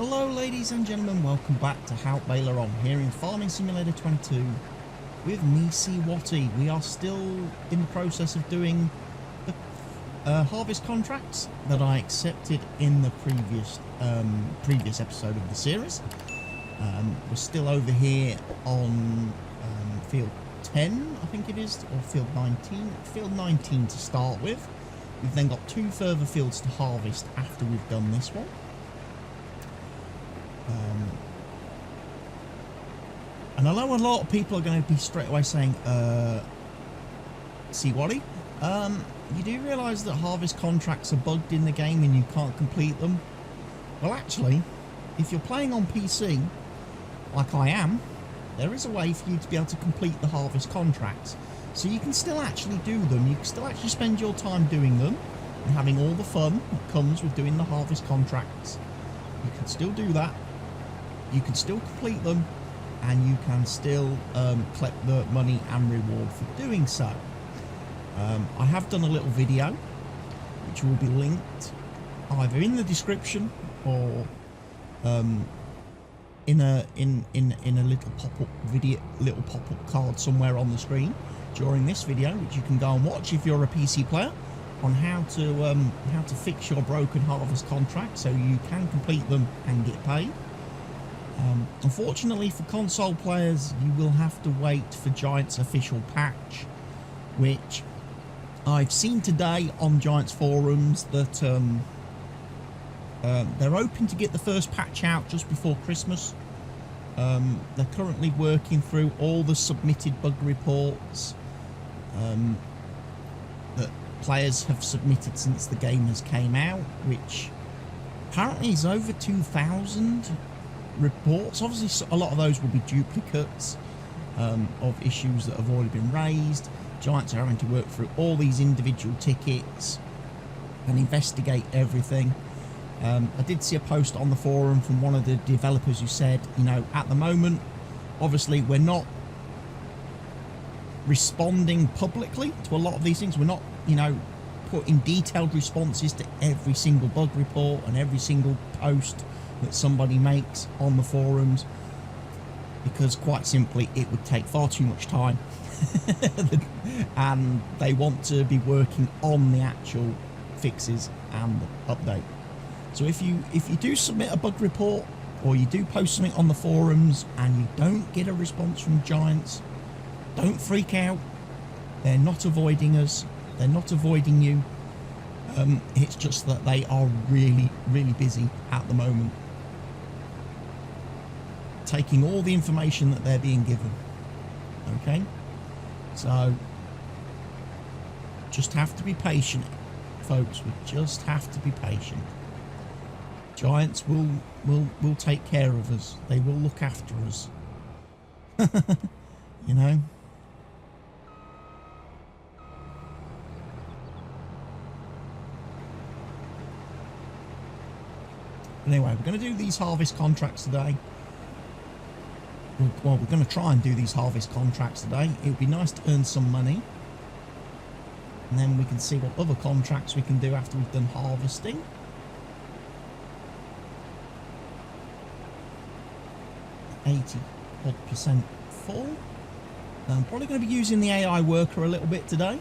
Hello ladies and gentlemen, welcome back to Haut Beyleron here in Farming Simulator 22 with me, CWATTY. We are still in the process of doing the harvest contracts that I accepted in the previous episode of the series. We're still over here on field 10, I think it is, or field 19. Field 19 to start with. We've then got 2 further fields to harvest after we've done this one. And I know a lot of people are going to be straight away saying, CWATTY, you do realise that harvest contracts are bugged in the game and you can't complete them? Well, actually, if you're playing on PC, like I am, there is a way for you to be able to complete the harvest contracts. So you can still actually do them. You can still actually spend your time doing them and having all the fun that comes with doing the harvest contracts. You can still do that. You can still complete them, and you can still collect the money and reward for doing so. I have done a little video which will be linked either in the description or in a little pop-up video, little pop-up card somewhere on the screen during this video, which you can go and watch if you're a PC player, on how to fix your broken harvest contract so you can complete them and get paid. Unfortunately for console players, you will have to wait for Giant's official patch, which I've seen today on Giant's forums that they're hoping to get the first patch out just before Christmas. They're currently working through all the submitted bug reports that players have submitted since the game has came out, which apparently is over 2,000 reports. Obviously a lot of those will be duplicates of issues that have already been raised. Giants are having to work through all these individual tickets and investigate everything. I did see a post on the forum from one of the developers who said, you know, at the moment, obviously we're not responding publicly to a lot of these things. We're not, you know, putting detailed responses to every single bug report and every single post that somebody makes on the forums, because quite simply it would take far too much time and they want to be working on the actual fixes and the update. So if you do submit a bug report or you do post something on the forums and you don't get a response from Giants, don't freak out. They're not avoiding us, they're not avoiding you. It's just that they are really busy at the moment, taking all the information that they're being given. Okay, so just have to be patient, folks. We just have to be patient. Giants will take care of us. They will look after us. You know. Anyway, we're going to do these harvest contracts today. Well, we're going to try and do these harvest contracts today. It would be nice to earn some money. And then we can see what other contracts we can do after we've done harvesting. %80% full. I'm probably going to be using the AI worker a little bit today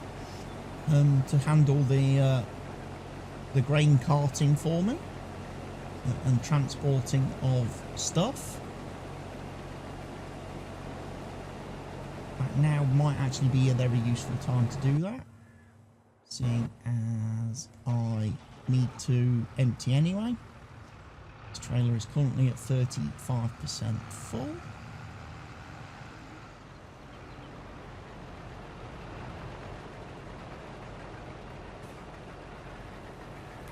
to handle the grain carting for me and transporting of stuff. Right now might actually be a very useful time to do that, seeing as I need to empty anyway. This trailer is currently at 35% full.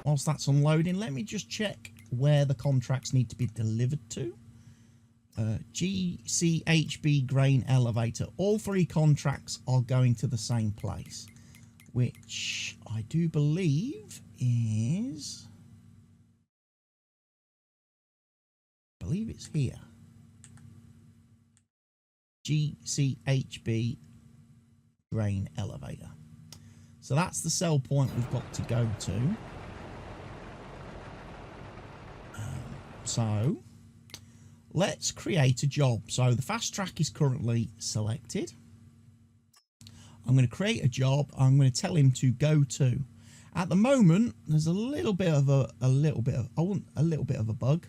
Whilst that's unloading, let me just check where the contracts need to be delivered to. GCHB grain elevator. All 3 contracts are going to the same place, which I do believe is... I believe it's here. GCHB grain elevator. So that's the sell point we've got to go to. So let's create a job. So the fast track is currently selected. I'm going to create a job. I'm going to tell him to go to. At the moment, there's a little bit of a little bit of a bug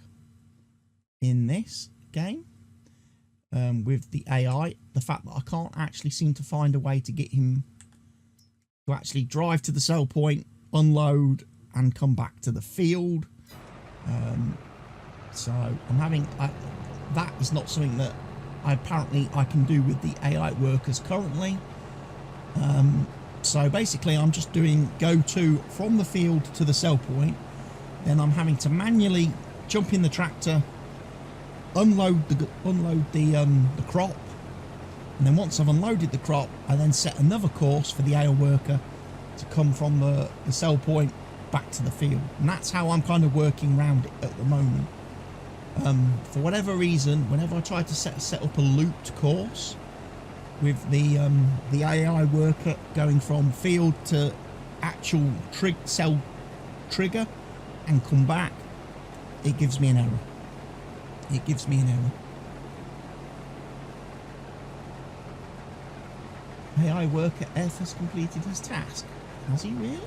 in this game with the AI. The fact that I can't actually seem to find a way to get him to actually drive to the sell point, unload, and come back to the field. So I'm having that is not something that I can do with the AI workers currently. So basically I'm just doing go to from the field to the sell point, then I'm having to manually jump in the tractor, unload the crop, and then once I've unloaded the crop, I then set another course for the AI worker to come from the sell point back to the field. And that's how I'm kind of working around it at the moment. For whatever reason, whenever I try to set up a looped course with the AI worker going from field to actual cell trigger and come back, it gives me an error. It gives me an error. AI worker F has completed his task. Has he really?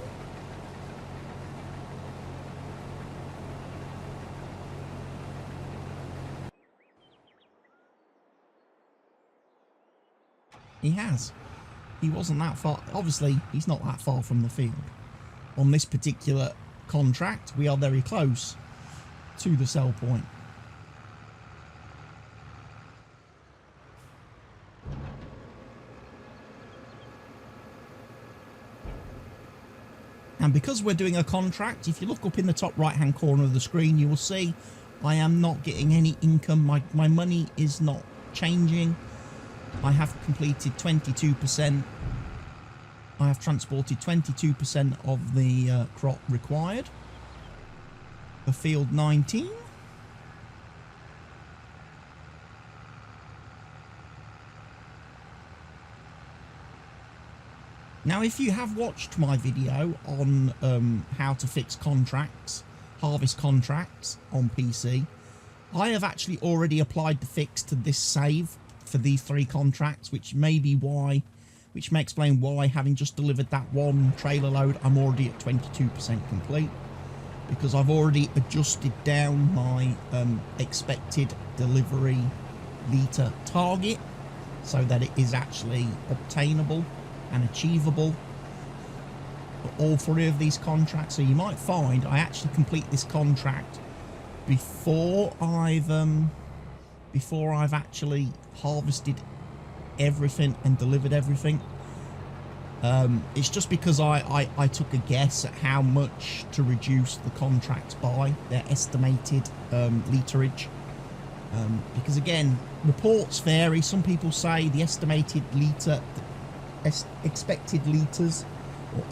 He has. He wasn't that far. Obviously, he's not that far from the field. On this particular contract, we are very close to the sell point. And because we're doing a contract, if you look up in the top right hand corner of the screen, you will see I am not getting any income. My money is not changing. I have completed 22%. I have transported 22% of the crop required for field 19. Now, if you have watched my video on how to fix contracts, harvest contracts on PC, I have actually already applied the fix to this save for these 3 contracts, which may explain why, having just delivered that one trailer load, I'm already at 22% complete, because I've already adjusted down my expected delivery litre target so that it is actually obtainable and achievable for all 3 of these contracts. So you might find I actually complete this contract before I've actually harvested everything and delivered everything. It's just because I took a guess at how much to reduce the contracts by, their estimated literage. Because again, reports vary. Some people say the estimated expected litres or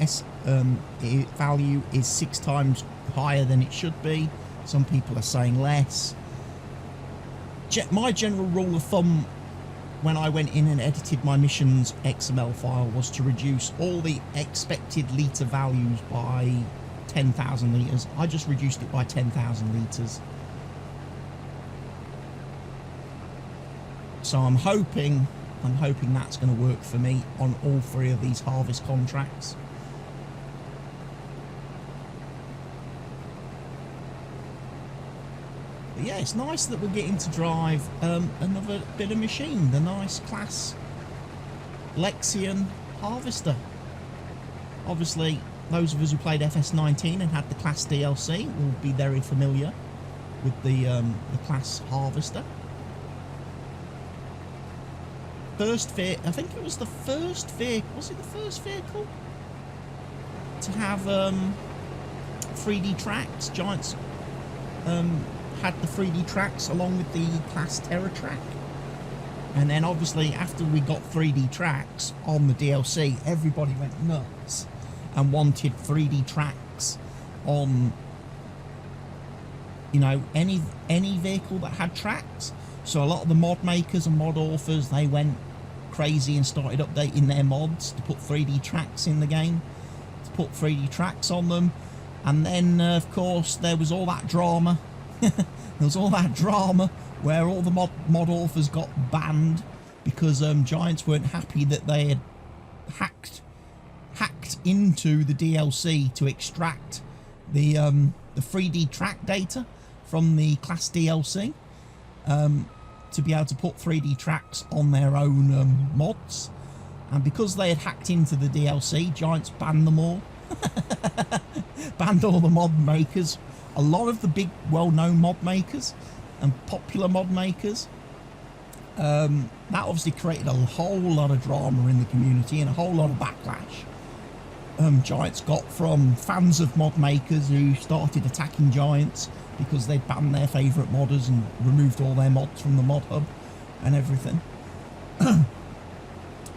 value is 6 times higher than it should be. Some people are saying less. My general rule of thumb when I went in and edited my missions XML file was to reduce all the expected litre values by 10,000 litres. I just reduced it by 10,000 litres. So I'm hoping that's going to work for me on all 3 of these harvest contracts. But yeah, it's nice that we're getting to drive another bit of machine, the nice class Lexion Harvester. Obviously, those of us who played FS19 and had the class DLC will be very familiar with the class Harvester. I think it was the first vehicle. Was it the first vehicle to have 3D tracks? Giants had the 3D tracks along with the class Terra track, and then obviously after we got 3D tracks on the DLC, everybody went nuts and wanted 3D tracks on, you know, any vehicle that had tracks. So a lot of the mod makers and mod authors, they went crazy and started updating their mods to put 3D tracks in the game, to put 3D tracks on them. And then of course there was all that drama There was all that drama where all the mod authors got banned because Giants weren't happy that they had hacked into the DLC to extract the 3D track data from the class DLC to be able to put 3D tracks on their own mods. And because they had hacked into the DLC, Giants banned them all. Banned all the mod makers. A lot of the big well-known mod makers and popular mod makers. That obviously created a whole lot of drama in the community and a whole lot of backlash. Giants got from fans of mod makers who started attacking Giants because they'd banned their favourite modders and removed all their mods from the mod hub and everything.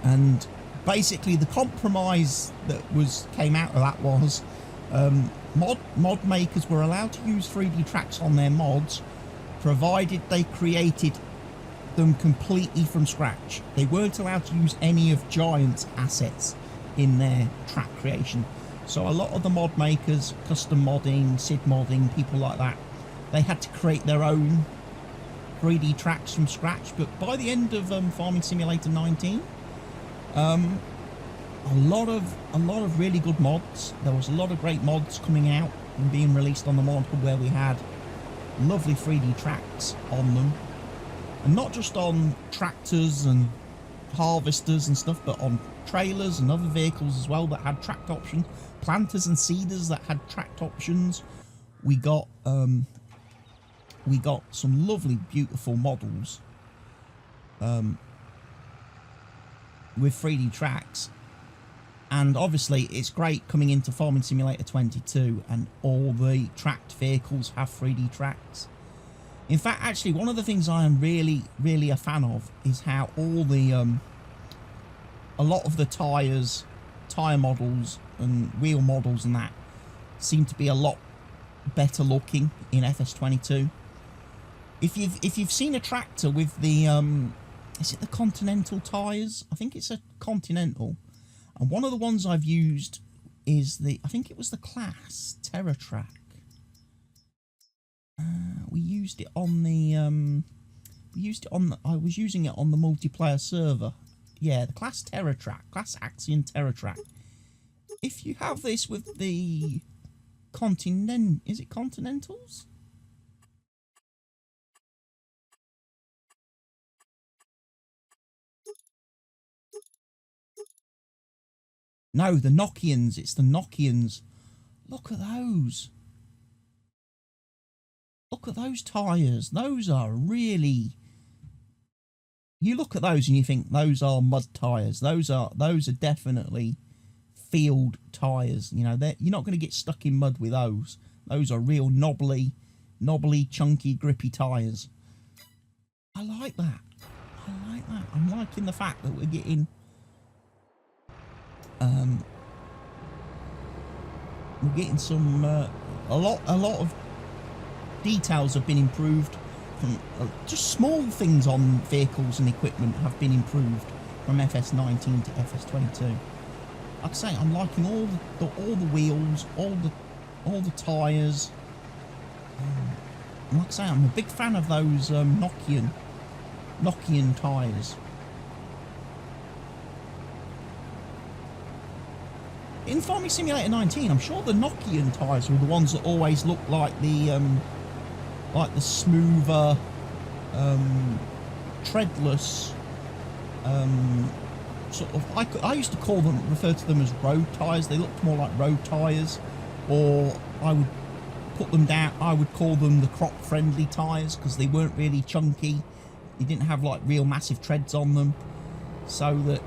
And basically the compromise that came out of that was mod makers were allowed to use 3D tracks on their mods provided they created them completely from scratch. They weren't allowed to use any of Giant's assets in their track creation. So a lot of the mod makers, custom modding, SID modding, people like that, they had to create their own 3D tracks from scratch. But by the end of Farming Simulator 19, a lot of really good mods. There was a lot of great mods coming out and being released on the mod hub where we had lovely 3D tracks on them, and not just on tractors and harvesters and stuff, but on trailers and other vehicles as well that had tracked options, planters and seeders that had tracked options. We got some lovely, beautiful models with 3D tracks. And obviously it's great coming into Farming Simulator 22 and all the tracked vehicles have 3D tracks. In fact, actually, one of the things I am really, really a fan of is how all the a lot of the tyre models and wheel models and that seem to be a lot better looking in FS22. If you've seen a tractor with the is it the Continental tyres? I think it's a Continental. And one of the ones I've used is I think it was the class TerraTrack. We used it on the I was using it on the multiplayer server. Yeah, the class TerraTrack, class Axion TerraTrack. If you have this with the is it Continentals? No, the Nokians. It's the Nokians. Look at those. Look at those tyres. Those are really... You look at those and you think those are mud tyres. Those are definitely field tyres. You know, you're not going to get stuck in mud with those. Those are real knobbly, chunky, grippy tyres. I like that. I like that. I'm liking the fact that we're getting... we're getting some a lot of details have been improved from just small things on vehicles and equipment have been improved from FS19 to FS22. Like I say, I'm liking all the wheels, all the tyres. Like I say, I'm a big fan of those Nokian tyres. In Farming Simulator 19, I'm sure the Nokian tyres were the ones that always looked like the smoother, treadless, sort of. I used to refer to them as road tyres. They looked more like road tyres, or I would put them down. I would call them the crop-friendly tyres because they weren't really chunky. They didn't have like real massive treads on them, so that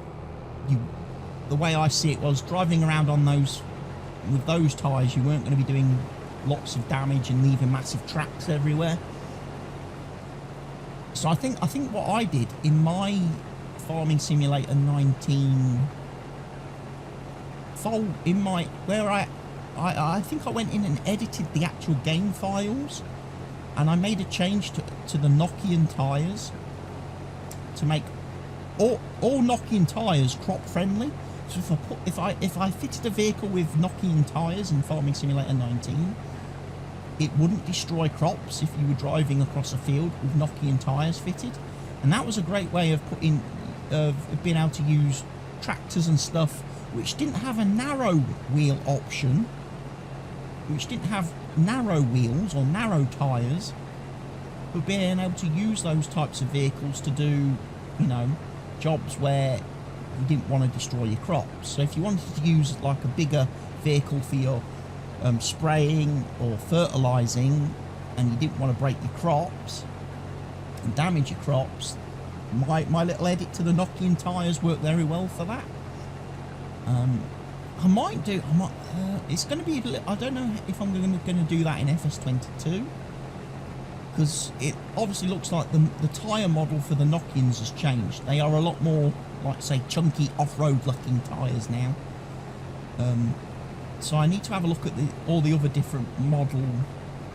the way I see it was driving around on those with those tyres, you weren't going to be doing lots of damage and leaving massive tracks everywhere. So I think what I did in my Farming Simulator 19 I think I went in and edited the actual game files, and I made a change to the Nokian tyres to make all Nokian tyres crop friendly. So if I fitted a vehicle with Nokian tyres in Farming Simulator 19, it wouldn't destroy crops if you were driving across a field with Nokian tyres fitted, and that was a great way of being able to use tractors and stuff which didn't have a narrow wheel option, which didn't have narrow wheels or narrow tyres, but being able to use those types of vehicles to do, you know, jobs where you didn't want to destroy your crops. So if you wanted to use like a bigger vehicle for your spraying or fertilising, and you didn't want to break your crops and damage your crops, my little edit to the Nokian tyres worked very well for that. It's going to be, I don't know if I'm going to do that in FS22, because it obviously looks like the tyre model for the Nokians has changed. They are a lot more, like say, chunky off-road looking tyres now. So I need to have a look at all the other different model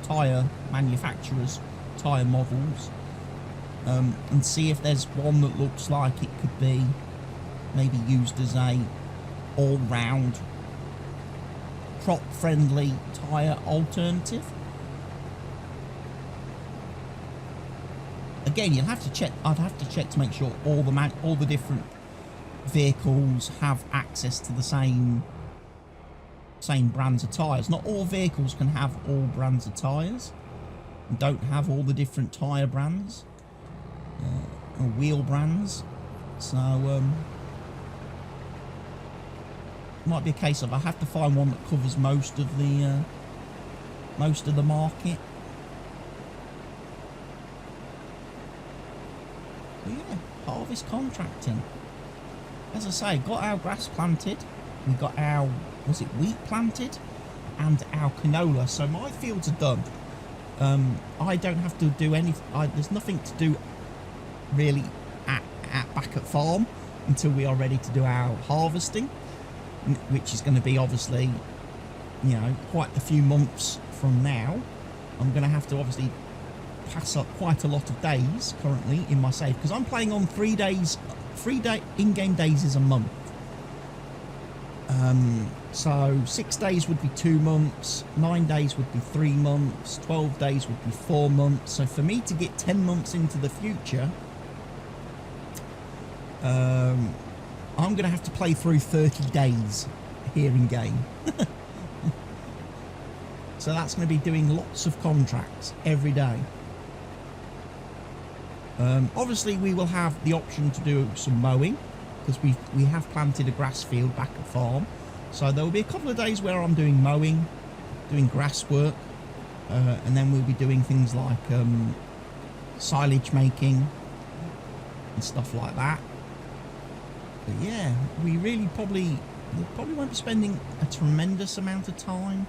tyre manufacturers, tyre models, and see if there's one that looks like it could be maybe used as a all-round crop-friendly tyre alternative. Again, you'll have to check. I'd have to check to make sure all the different vehicles have access to the same brands of tyres. Not all vehicles can have all brands of tyres, and don't have all the different tyre brands or wheel brands. So might be a case of I have to find one that covers most of the market. But yeah, harvest contracting. As I say, got our grass planted. We got our, was it wheat planted, and our canola. So my fields are done. I don't have to do any. There's nothing to do really back at farm until we are ready to do our harvesting, which is going to be obviously, you know, quite a few months from now. I'm going to have to obviously pass up quite a lot of days currently in my save, because I'm playing on 3 days. 3 in-game days is a month. So 6 days would be 2 months, 9 days would be 3 months, 12 days would be 4 months. So for me to get 10 months into the future, I'm going to have to play through 30 days here in game. So that's going to be doing lots of contracts every day. Obviously we will have the option to do some mowing, because we have planted a grass field back at farm. So there will be a couple of days where I'm doing mowing, doing grass work, and then we'll be doing things like silage making and stuff like that. But yeah, we really probably won't be spending a tremendous amount of time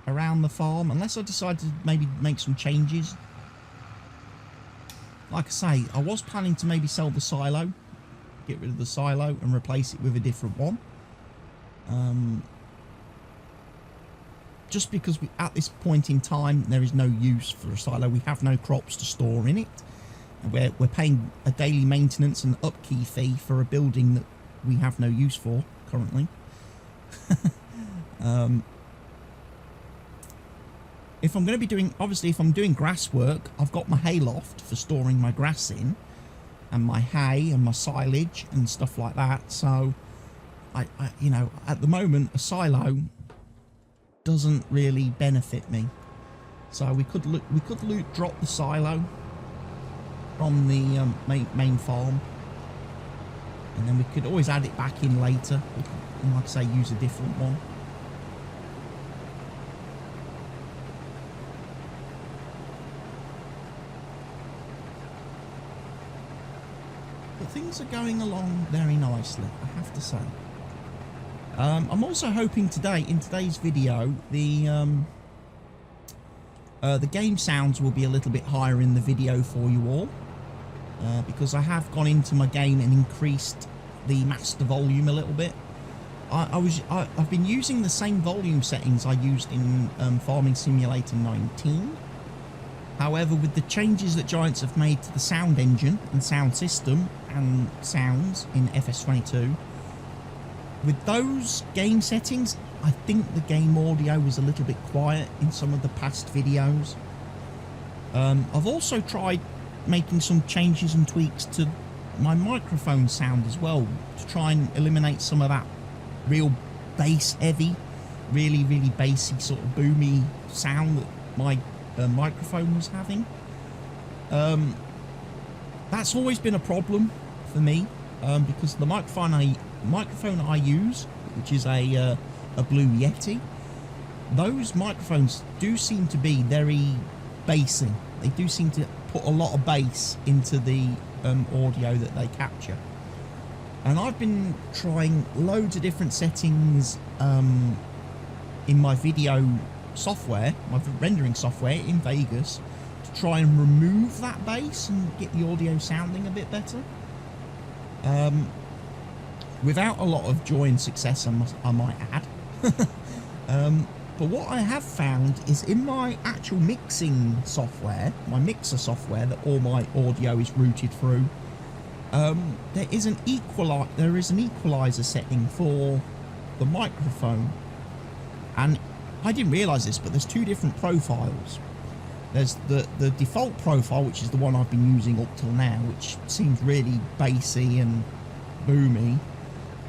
around the farm, unless I decide to maybe make some changes. Like I say, I was planning to maybe sell the silo, get rid of the silo and replace it with a different one. Just because at this point in time, there is no use for a silo. We have no crops to store in it. We're paying a daily maintenance and upkeep fee for a building that we have no use for currently. If I'm going to be doing, obviously if I'm doing grass work, I've got my hayloft for storing my grass in, and my hay and my silage and stuff like that. So I you know, at the moment a silo doesn't really benefit me. So we could drop the silo from the main farm, and then we could always add it back in later. We could, like I say, use a different one. But things are going along very nicely, I have to say. I'm also hoping today, in today's video, the game sounds will be a little bit higher in the video for you all, because I have gone into my game and increased the master volume a little bit. I've been using the same volume settings I used in Farming Simulator 19. However, with the changes that Giants have made to the sound engine and sound system and sounds in FS22, with those game settings, I think the game audio was a little bit quiet in some of the past videos. I've also tried making some changes and tweaks to my microphone sound as well, to try and eliminate some of that real bass heavy, really bassy sort of boomy sound that my microphone was having. That's always been a problem for me, because the microphone I use, which is a Blue Yeti, those microphones do seem to be very bassy. They do seem to put a lot of bass into the audio that they capture. And I've been trying loads of different settings in my video software, my rendering software in Vegas, to try and remove that bass and get the audio sounding a bit better. Without a lot of joy and success, I might add. But what I have found is in my actual mixing software, my mixer software that all my audio is routed through, there is an equalizer setting for the microphone. And I didn't realise this, but there's two different profiles. There's the default profile, which is the one I've been using up till now, which seems really bassy and boomy.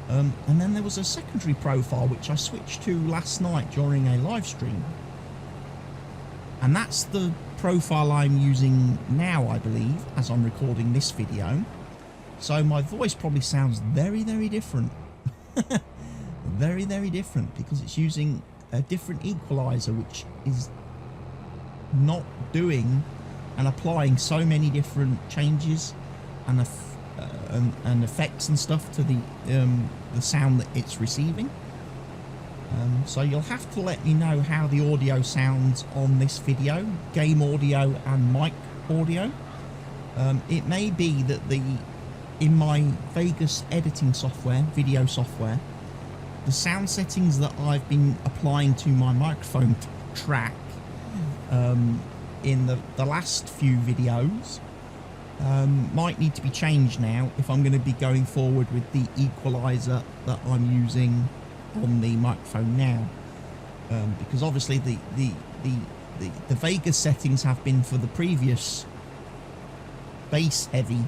And then there was a secondary profile which I switched to last night during a live stream. And that's the profile I'm using now, I believe, as I'm recording this video. So my voice probably sounds very different. very different, because it's using a different equalizer, which is not doing and applying so many different changes and effects and stuff to the sound that it's receiving. So you'll have to let me know how the audio sounds on this video, game audio and mic audio. It may be that in my Vegas editing software, video software, the sound settings that I've been applying to my microphone track in the last few videos might need to be changed now if I'm going to be going forward with the equalizer that I'm using on the microphone now, because obviously the Vegas settings have been for the previous bass heavy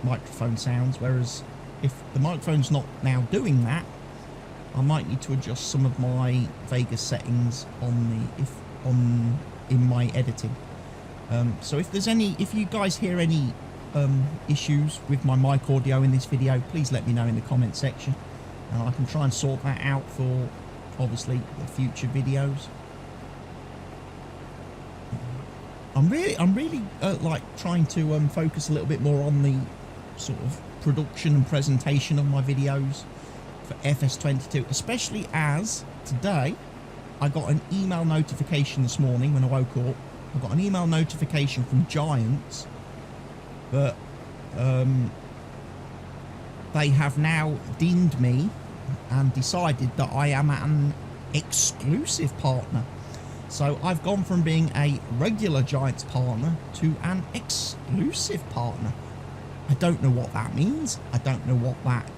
microphone sounds, whereas if the microphone's not now doing that, I might need to adjust some of my Vegas settings in my editing. So if you guys hear any issues with my mic audio in this video, please let me know in the comment section, and I can try and sort that out for obviously the future videos. I'm really like trying to focus a little bit more on the sort of production and presentation of my videos for FS22, especially as today I got an email notification this morning when I woke up. I got an email notification from Giants that they have now deemed me and decided that I am an exclusive partner. So I've gone from being a regular Giants partner to an exclusive partner. I don't know what that means. I don't know what that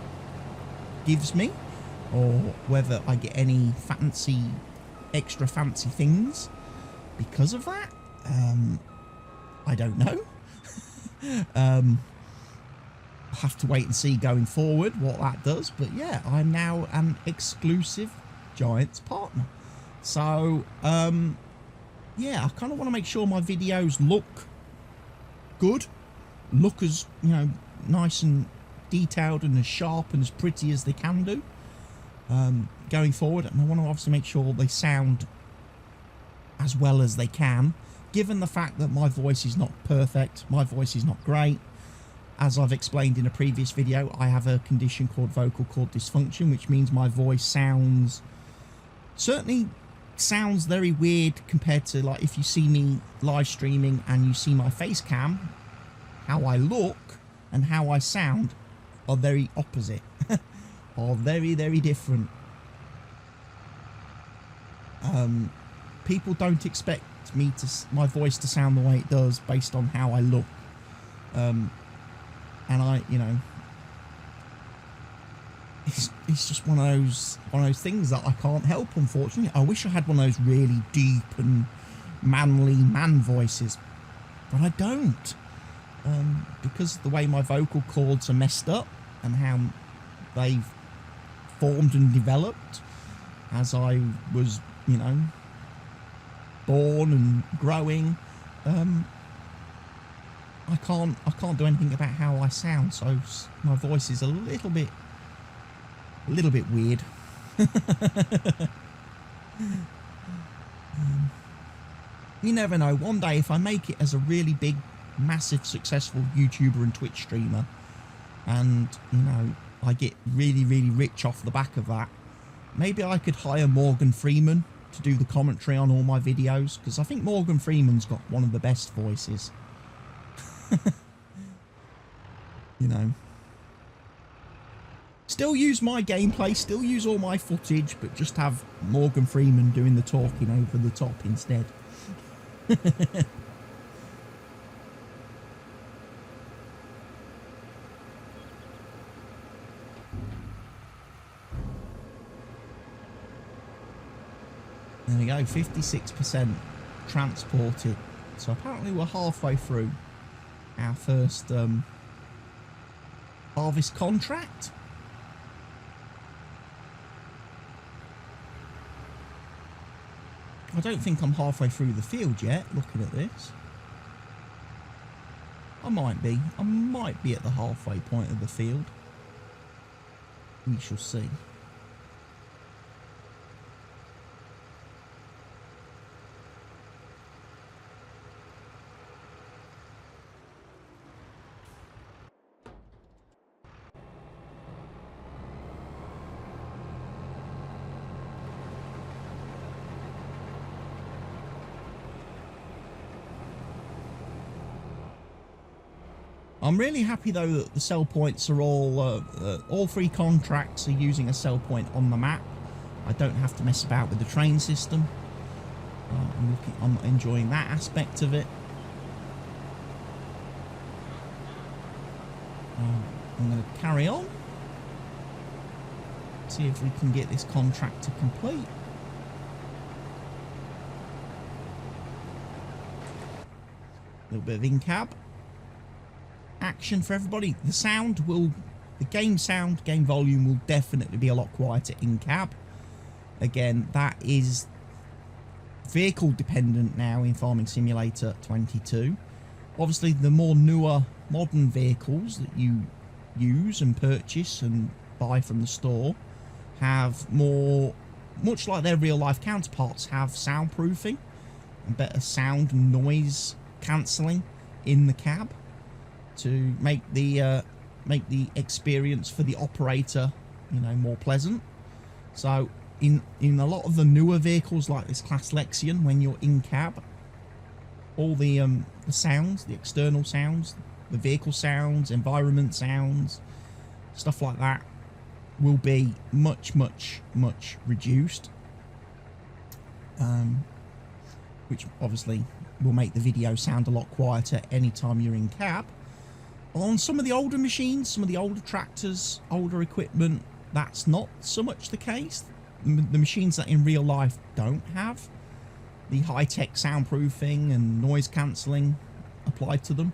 gives me, or whether I get any extra fancy things because of that. I don't know. I'll have to wait and see going forward what that does. But yeah, I'm now an exclusive Giants partner. So, yeah, I kind of want to make sure my videos look good, look as, you know, nice and detailed and as sharp and as pretty as they can do going forward. And I want to obviously make sure they sound as well as they can, given the fact that my voice is not perfect, my voice is not great. As I've explained in a previous video, I have a condition called vocal cord dysfunction, which means my voice certainly sounds very weird compared to, like, if you see me live streaming and you see my face cam, how I look and how I sound are very opposite, are very different. People don't expect my voice to sound the way it does based on how I look, and it's just one of those things that I can't help, unfortunately. I wish I had one of those really deep and manly man voices, but I don't, because of the way my vocal cords are messed up and how they've formed and developed as I was, you know, born and growing. I can't do anything about how I sound, so my voice is a little bit weird. You never know, one day if I make it as a really big, massive, successful YouTuber and Twitch streamer, and, you know, I get really, really rich off the back of that, maybe I could hire Morgan Freeman to do the commentary on all my videos, because I think Morgan Freeman's got one of the best voices. You know, still use my gameplay, still use all my footage, but just have Morgan Freeman doing the talking over the top instead. There we go, 56% transported. So apparently we're halfway through our first harvest contract. I don't think I'm halfway through the field yet, looking at this. I might be. I might be at the halfway point of the field. We shall see. I'm really happy though that the sell points are all three contracts are using a sell point on the map. I don't have to mess about with the train system. I'm enjoying that aspect of it. I'm going to carry on. See if we can get this contract to complete. A little bit of in-cab action for everybody. The game volume will definitely be a lot quieter in cab. Again, that is vehicle dependent now in Farming Simulator 22. Obviously, the more newer modern vehicles that you use and purchase and buy from the store have more, much like their real life counterparts, have soundproofing and better sound and noise cancelling in the cab to make the experience for the operator, you know, more pleasant. So in a lot of the newer vehicles like this class Lexion, when you're in cab, all the sounds, the external sounds, the vehicle sounds, environment sounds, stuff like that will be much reduced, which obviously will make the video sound a lot quieter anytime you're in cab. On some of the older machines, some of the older tractors, older equipment, that's not so much the case. The machines that in real life don't have the high-tech soundproofing and noise cancelling applied to them.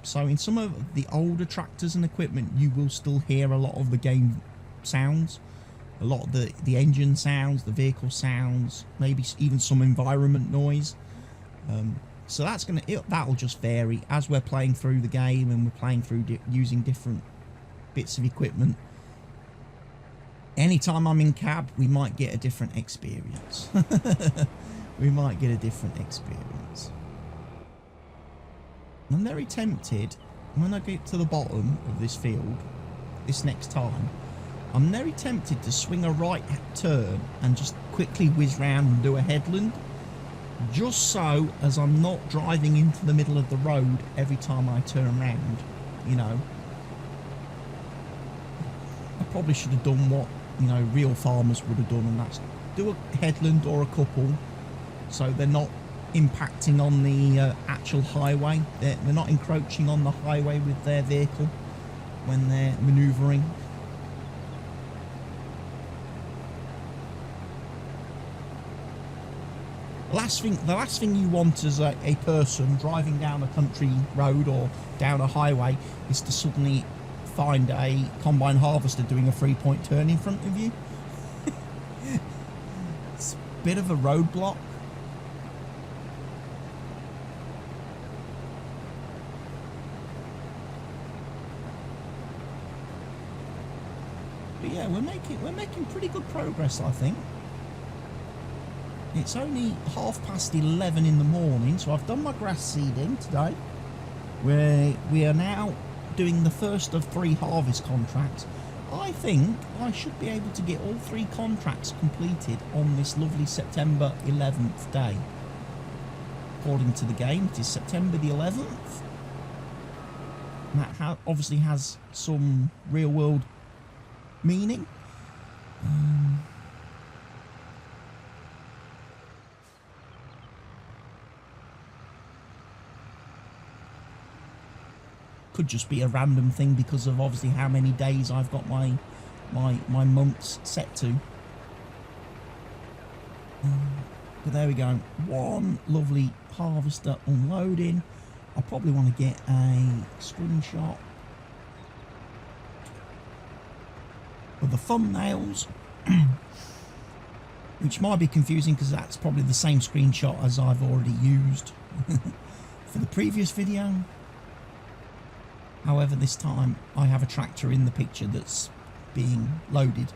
So in some of the older tractors and equipment, you will still hear a lot of the game sounds, a lot of the engine sounds, the vehicle sounds, maybe even some environment noise. So that'll just vary as we're playing through the game and we're playing through using different bits of equipment. Anytime I'm in cab, we might get a different experience. We might get a different experience. I'm very tempted, when I get to the bottom of this field, this next time, I'm very tempted to swing a right turn and just quickly whiz round and do a headland. Just so as I'm not driving into the middle of the road every time I turn around, you know. I probably should have done what, you know, real farmers would have done, and that's do a headland or a couple so they're not impacting on the actual highway. They're not encroaching on the highway with their vehicle when they're manoeuvring. The last thing you want as a person driving down a country road or down a highway is to suddenly find a combine harvester doing a 3-point turn in front of you. It's a bit of a roadblock. But yeah, we're making pretty good progress, I think. It's only 11:30 in the morning, so I've done my grass seeding today. We are now doing the first of 3 harvest contracts. I think I should be able to get all 3 contracts completed on this lovely September 11th day. According to the game, it is September the 11th. And that obviously has some real world meaning. Could just be a random thing because of obviously how many days I've got my months set to. But there we go. One lovely harvester unloading. I probably want to get a screenshot of the thumbnails, which might be confusing because that's probably the same screenshot as I've already used for the previous video. However, this time I have a tractor in the picture that's being loaded.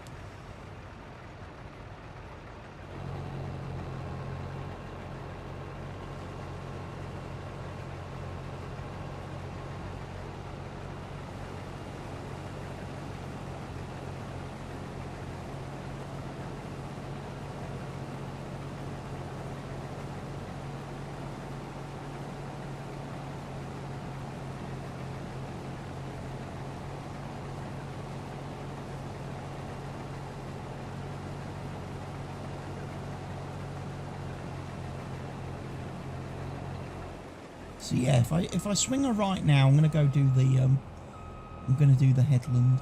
So yeah, if I swing her right now, I'm gonna go do the headland.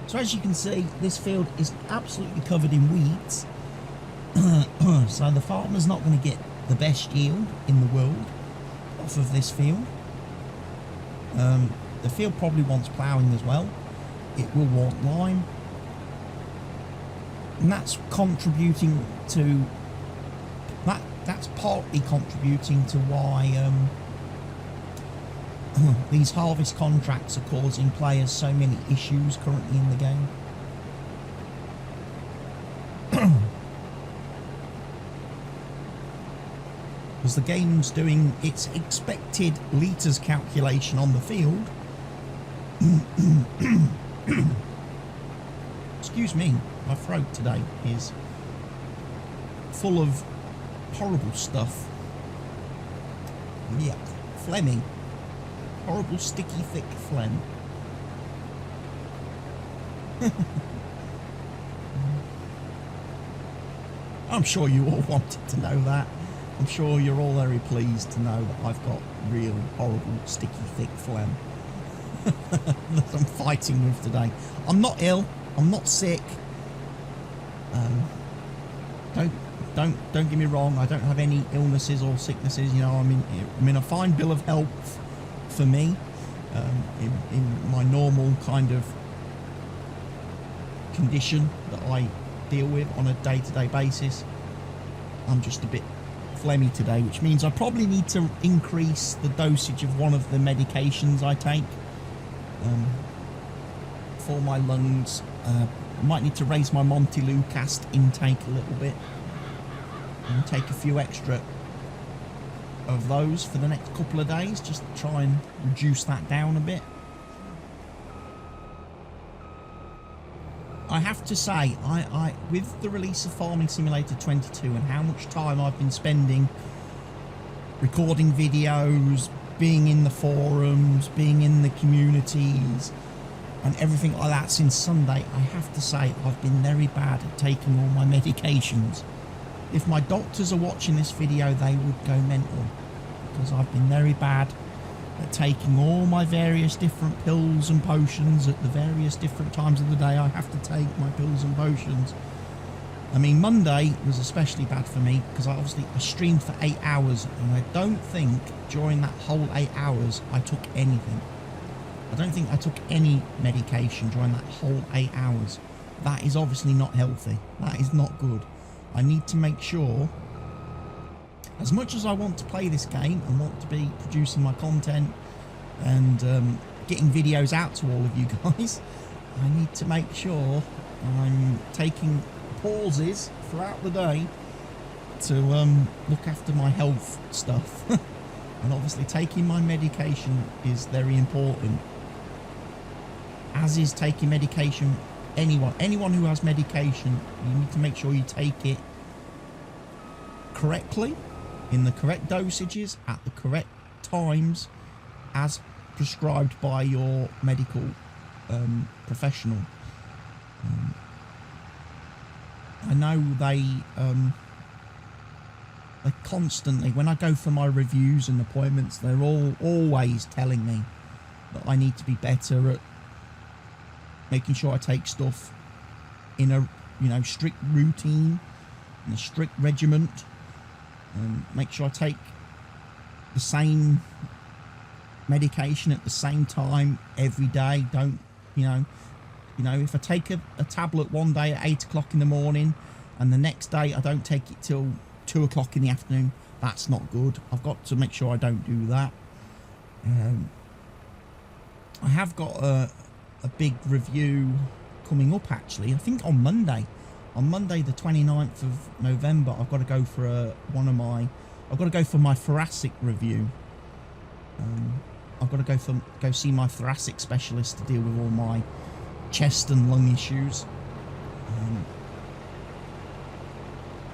So as you can see, this field is absolutely covered in weeds. So the farmer's not going to get the best yield in the world off of this field. The field probably wants ploughing as well. It will want lime. And that's contributing to... That's partly contributing to why these harvest contracts are causing players so many issues currently in the game. Because the game's doing its expected litres calculation on the field. Excuse me, my throat today is full of horrible stuff. Yeah, phlegming. Horrible, sticky, thick phlegm. I'm sure you all wanted to know that. I'm sure you're all very pleased to know that I've got real, horrible, sticky, thick phlegm that I'm fighting with today. I'm not ill. I'm not sick. Don't get me wrong. I don't have any illnesses or sicknesses. You know, I'm in a fine bill of health. For me, in my normal kind of condition that I deal with on a day-to-day basis. I'm just a bit phlegmy today, which means I probably need to increase the dosage of one of the medications I take for my lungs. Might need to raise my Montelukast intake a little bit and take a few extra of those for the next couple of days, just to try and reduce that down a bit. I have to say, I with the release of Farming Simulator 22 and how much time I've been spending recording videos, being in the forums, being in the communities and everything like that since Sunday, I have to say I've been very bad at taking all my medications. If my doctors are watching this video, they would go mental, because I've been very bad at taking all my various different pills and potions at the various different times of the day. I have to take my pills and potions. I mean, Monday was especially bad for me because I streamed for 8 hours, and I don't think during that whole 8 hours I took anything. I don't think I took any medication during that whole 8 hours. That is obviously not healthy. That is not good. I need to make sure, as much as I want to play this game and want to be producing my content and getting videos out to all of you guys, I need to make sure I'm taking pauses throughout the day to look after my health stuff. And obviously taking my medication is very important, as is taking medication. Anyone who has medication, you need to make sure you take it correctly, in the correct dosages, at the correct times, as prescribed by your medical professional. I know they constantly, when I go for my reviews and appointments, they're always telling me that I need to be better at making sure I take stuff in a strict routine, in a strict regiment, and make sure I take the same medication at the same time every day. Don't if I take a tablet one day at 8 o'clock in the morning and the next day I don't take it till 2 o'clock in the afternoon, that's not good. I've got to make sure I don't do that. I have got a big review coming up, actually. I think on Monday the 29th of November, I've got to go for I've got to go for my thoracic review. I've got to go see my thoracic specialist to deal with all my chest and lung issues.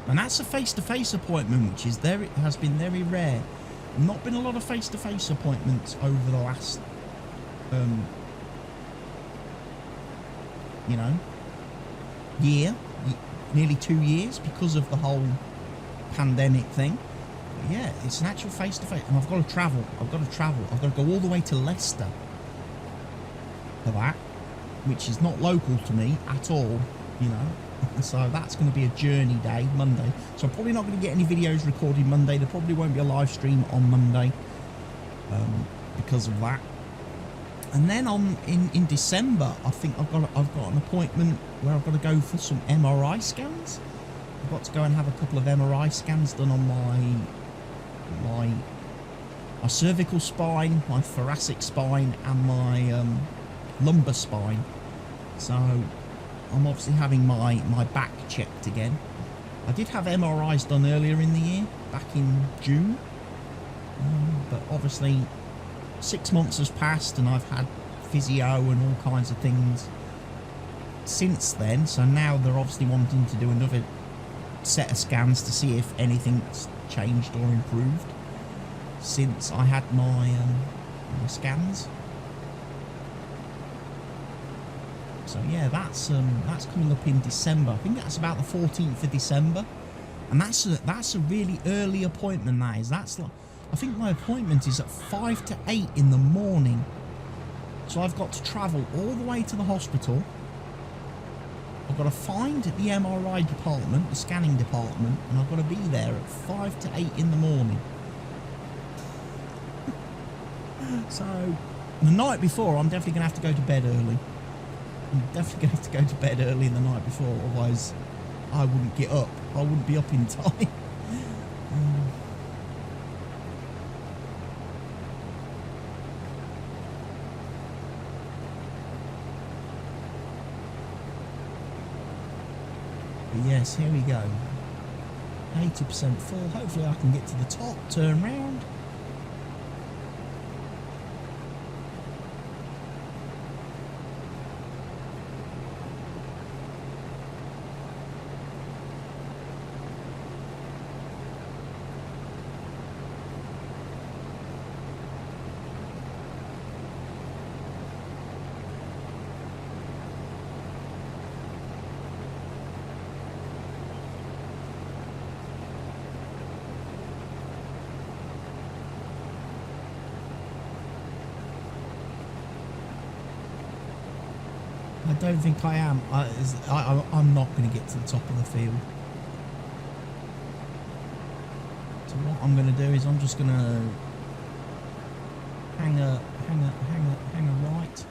And that's a face-to-face appointment, which has been very rare. Not been a lot of face-to-face appointments over the last year, nearly 2 years, because of the whole pandemic thing. But yeah, it's an actual face-to-face, and I've got to travel. I've got to go all the way to Leicester for that, which is not local to me at all, So that's going to be a journey day, Monday. So I'm probably not going to get any videos recorded Monday. There probably won't be a live stream on Monday because of that. And then in December, I think I've got an appointment where I've got to go for some MRI scans. I've got to go and have a couple of MRI scans done on my cervical spine, my thoracic spine, and my lumbar spine. So I'm obviously having my back checked again. I did have MRIs done earlier in the year, back in June, but obviously 6 months has passed and I've had physio and all kinds of things since then, so now they're obviously wanting to do another set of scans to see if anything's changed or improved since I had my scans. So yeah, that's coming up in December. I think that's about the 14th of December, and that's a really early appointment. That's like, I think my appointment is at 5 to 8 in the morning. So I've got to travel all the way to the hospital. I've got to find the MRI department, the scanning department, and I've got to be there at 5 to 8 in the morning. So the night before, I'm definitely going to have to go to bed early. I'm definitely going to have to go to bed early the night before, otherwise I wouldn't get up. I wouldn't be up in time. But yes, here we go. 80% full. Hopefully I can get to the top, turn round. I don't think I am. I'm not going to get to the top of the field. So what I'm going to do is I'm just going to hang a right.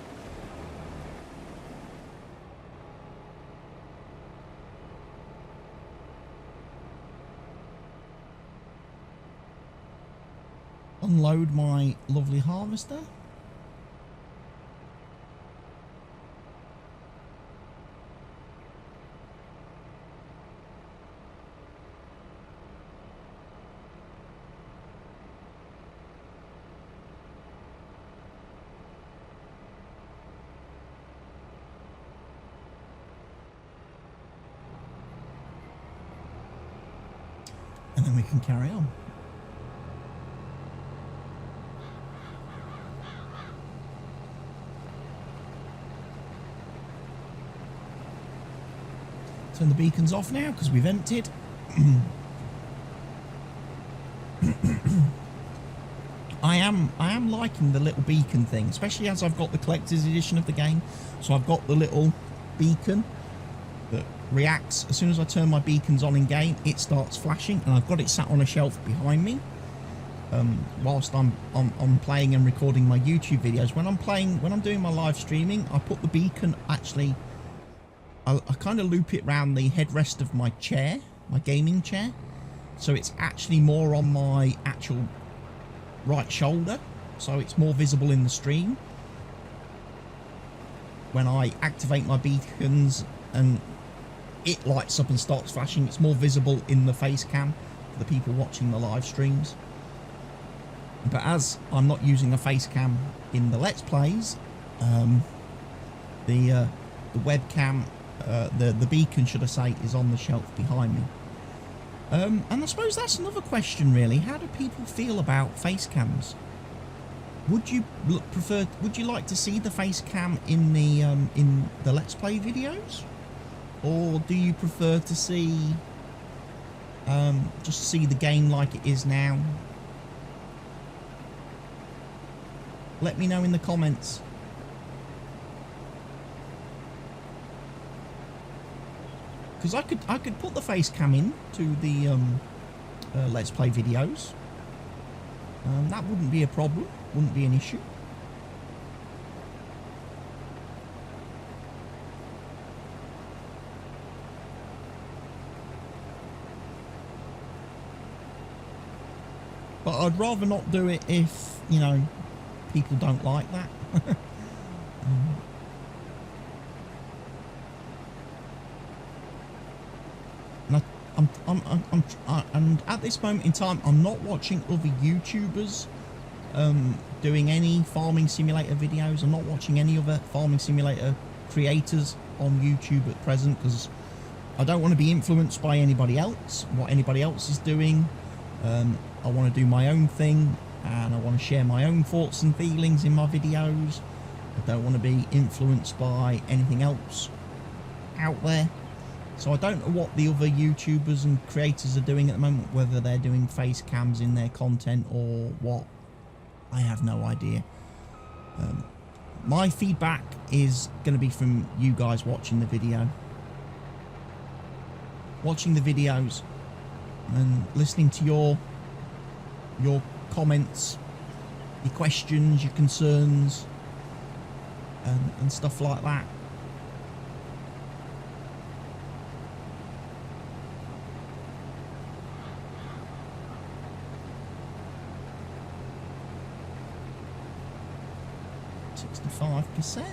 Unload my lovely harvester. And then we can carry on. Turn the beacons off now because we've emptied. I am liking the little beacon thing, especially as I've got the collector's edition of the game. So I've got the little beacon that reacts as soon as I turn my beacons on in game. It starts flashing, and I've got it sat on a shelf behind me. Whilst I'm playing and recording my YouTube videos, when I'm doing my live streaming, I put the beacon actually. I kind of loop it around the headrest of my chair, my gaming chair, so it's actually more on my actual right shoulder, so it's more visible in the stream. When I activate my beacons and it lights up and starts flashing, it's more visible in the face cam for the people watching the live streams. But as I'm not using a face cam in the Let's Plays, the webcam, the beacon, should I say, is on the shelf behind me. And I suppose that's another question, really. How do people feel about face cams? Would you like to see the face cam in the Let's Play videos, or do you prefer to see just see the game like it is now? Let me know in the comments. Because I could put the face cam in to the Let's Play videos. That wouldn't be a problem. Wouldn't be an issue. But I'd rather not do it if, you know, people don't like that. And at this moment in time, I'm not watching other YouTubers doing any farming simulator videos. I'm not watching any other farming simulator creators on YouTube at present, because I don't want to be influenced by anybody else, what anybody else is doing. I want to do my own thing, and I want to share my own thoughts and feelings in my videos. I don't want to be influenced by anything else out there. So I don't know what the other YouTubers and creators are doing at the moment, whether they're doing face cams in their content or what. I have no idea. My feedback is going to be from you guys watching the video. Watching the videos and listening to your comments, your questions, your concerns, and stuff like that. %.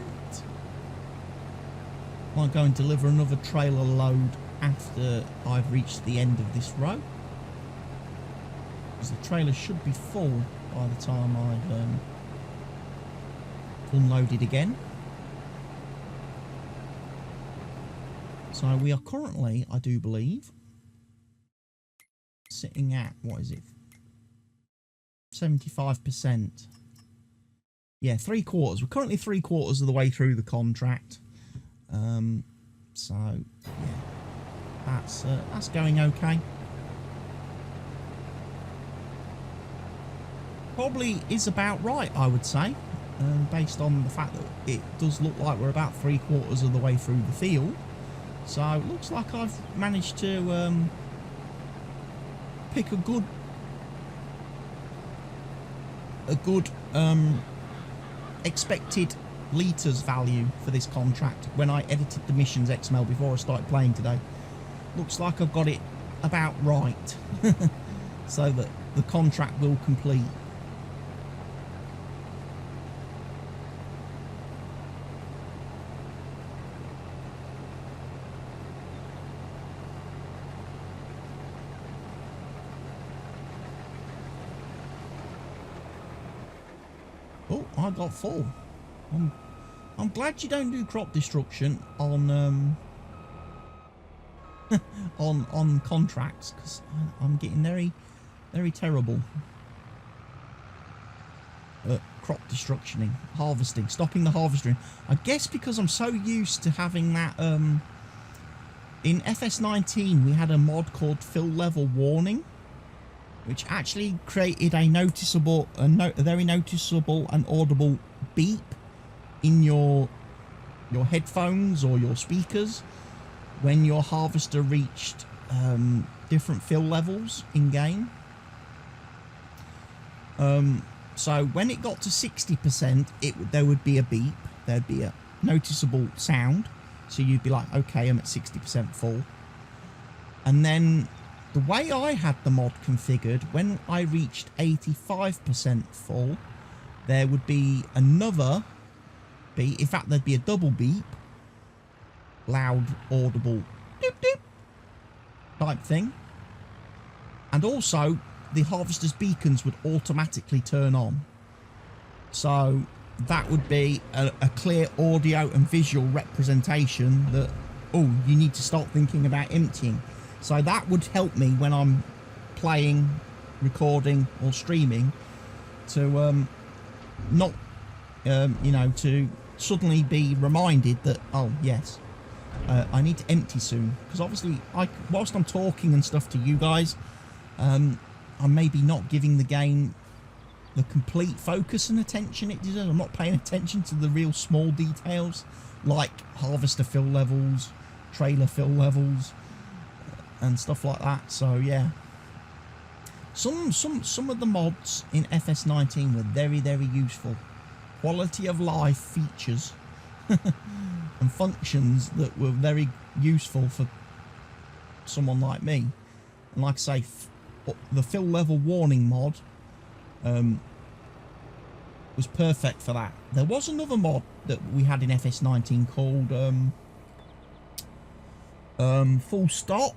Might go and deliver another trailer load after I've reached the end of this row, because the trailer should be full by the time I've unloaded again. So we are currently, I do believe, sitting at, what is it, 75%. Yeah, 3/4. We're currently 3/4 of the way through the contract. So yeah, that's going okay. Probably is about right, I would say, based on the fact that it does look like we're about 3/4 of the way through the field. So it looks like I've managed to pick a good expected litres value for this contract when I edited the missions XML before I started playing today. Looks like I've got it about right so that the contract will complete. Oh, I got full. I'm glad you don't do crop destruction on on contracts, because I'm getting very terrible at crop destructioning, harvesting, stopping the harvesting. I guess because I'm so used to having that. In FS19 we had a mod called fill level warning, which actually created a very noticeable and audible beep in your headphones or your speakers when your harvester reached different fill levels in game. So when it got to 60%, there would be a beep. There'd be a noticeable sound, so you'd be like, okay, I'm at 60% full. And then the way I had the mod configured, when I reached 85% full, there would be another beep. In fact, there'd be a double beep, loud, audible, doop doop type thing. And also, the harvester's beacons would automatically turn on. So that would be a clear audio and visual representation that, oh, you need to start thinking about emptying. So that would help me when I'm playing, recording or streaming to not, you know, to suddenly be reminded that, oh yes, I need to empty soon. Because obviously, whilst I'm talking and stuff to you guys, I'm maybe not giving the game the complete focus and attention it deserves. I'm not paying attention to the real small details like harvester fill levels, trailer fill levels, and stuff like that. So yeah, some of the mods in FS19 were very useful, quality of life features and functions that were very useful for someone like me. And like I say, the fill level warning mod was perfect for that. There was another mod that we had in FS19 called full stop,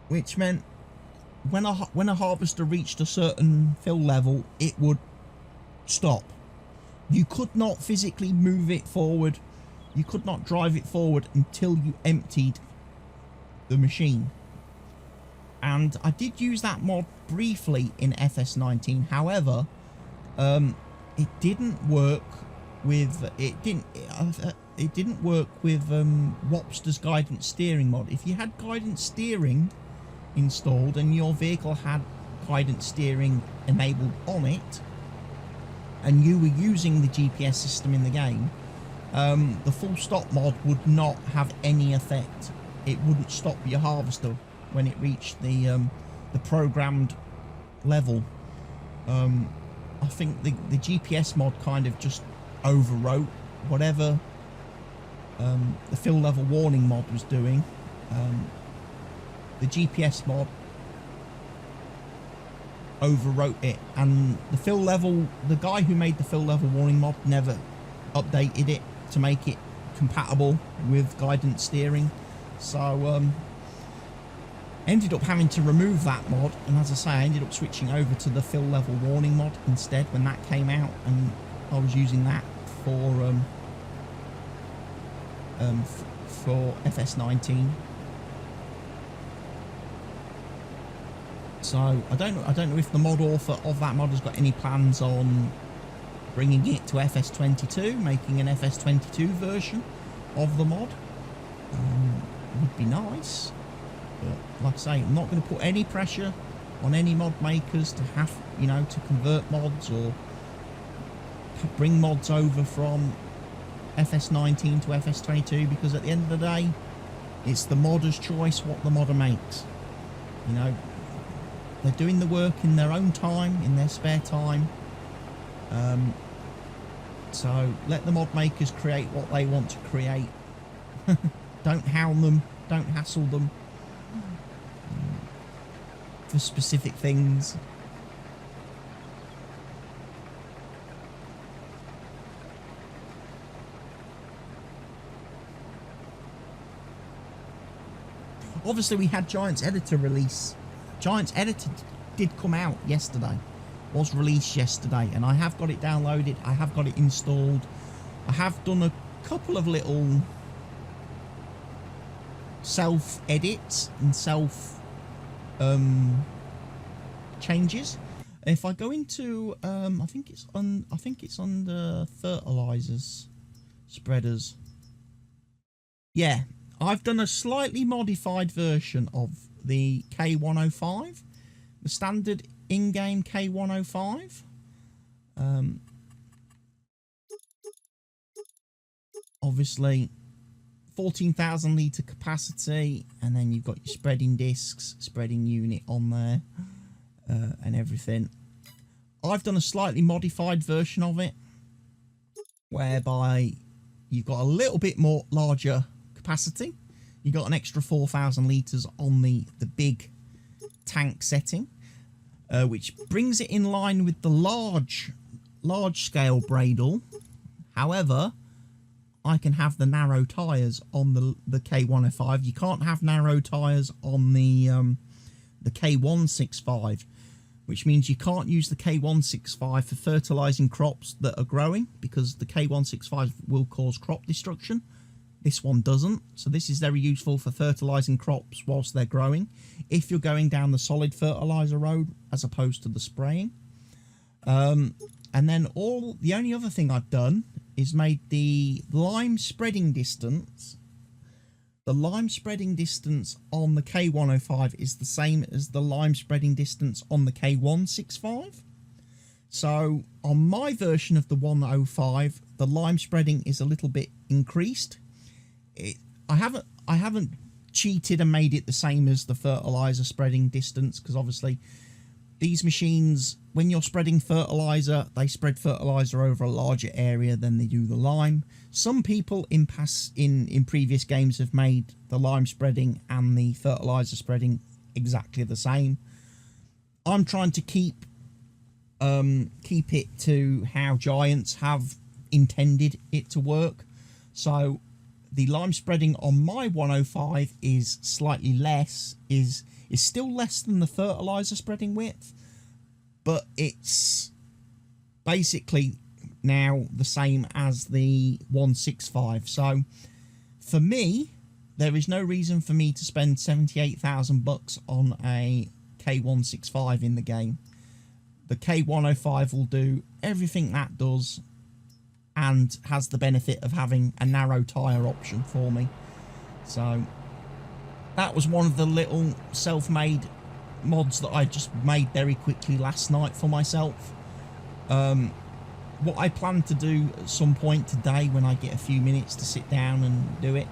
which meant when a harvester reached a certain fill level, it would stop. You could not physically move it forward. You could not drive it forward until you emptied the machine. And I did use that mod briefly in FS19. However, it didn't work with Wopster's guidance steering mod. If you had guidance steering installed and your vehicle had guidance steering enabled on it, and you were using the GPS system in the game, the full stop mod would not have any effect. It wouldn't stop your harvester when it reached the programmed level. I think the GPS mod kind of just overwrote whatever the fill level warning mod was doing. The GPS mod overwrote it, and the guy who made the fill level warning mod never updated it to make it compatible with guidance steering. So ended up having to remove that mod, and as I say, I ended up switching over to the fill level warning mod instead when that came out, and I was using that for FS19. So I don't know if the mod author of that mod has got any plans on bringing it to FS22, making an FS22 version of the mod. Would be nice, but like I say, I'm not going to put any pressure on any mod makers to have, you know, to convert mods or bring mods over from FS19 to FS22, because at the end of the day, it's the modder's choice what the modder makes. You know, they're doing the work in their own time, in their spare time. So let the mod makers create what they want to create. Don't hound them, don't hassle them for specific things. Obviously we had Giant's Editor release. Giant's Editor did come out yesterday, was released yesterday, and I have got it downloaded, I have got it installed. I have done a couple of little self edits and self changes. If I go into I think it's under fertilizers, spreaders. Yeah, I've done a slightly modified version of the K105, the standard in-game K105. Obviously 14,000 litre capacity, and then you've got your spreading discs, spreading unit on there, and everything. I've done a slightly modified version of it, whereby you've got a little bit more larger capacity. You've got an extra 4,000 litres on the big tank setting, which brings it in line with the large scale Bradle. However, I can have the narrow tyres on the K105. You can't have narrow tyres on the K165, which means you can't use the K165 for fertilising crops that are growing, because the K165 will cause crop destruction. This one doesn't, so this is very useful for fertilising crops whilst they're growing, if you're going down the solid fertiliser road as opposed to the spraying. And then the only other thing I've done is made the lime spreading distance. The lime spreading distance on the K105 is the same as the lime spreading distance on the K165. So on my version of the 105, the lime spreading is a little bit increased. I haven't cheated and made it the same as the fertilizer spreading distance, because obviously these machines, when you're spreading fertilizer, they spread fertilizer over a larger area than they do the lime. Some people in previous games have made the lime spreading and the fertilizer spreading exactly the same. I'm trying to keep it to how Giants have intended it to work. So the lime spreading on my 105 is slightly less, is still less than the fertilizer spreading width, but it's basically now the same as the 165. So for me, there is no reason for me to spend 78,000 bucks on a K165 in the game. The K105 will do everything that does, and has the benefit of having a narrow tyre option for me. So that was one of the little self-made mods that I just made very quickly last night for myself. What I plan to do at some point today, when I get a few minutes to sit down and do it,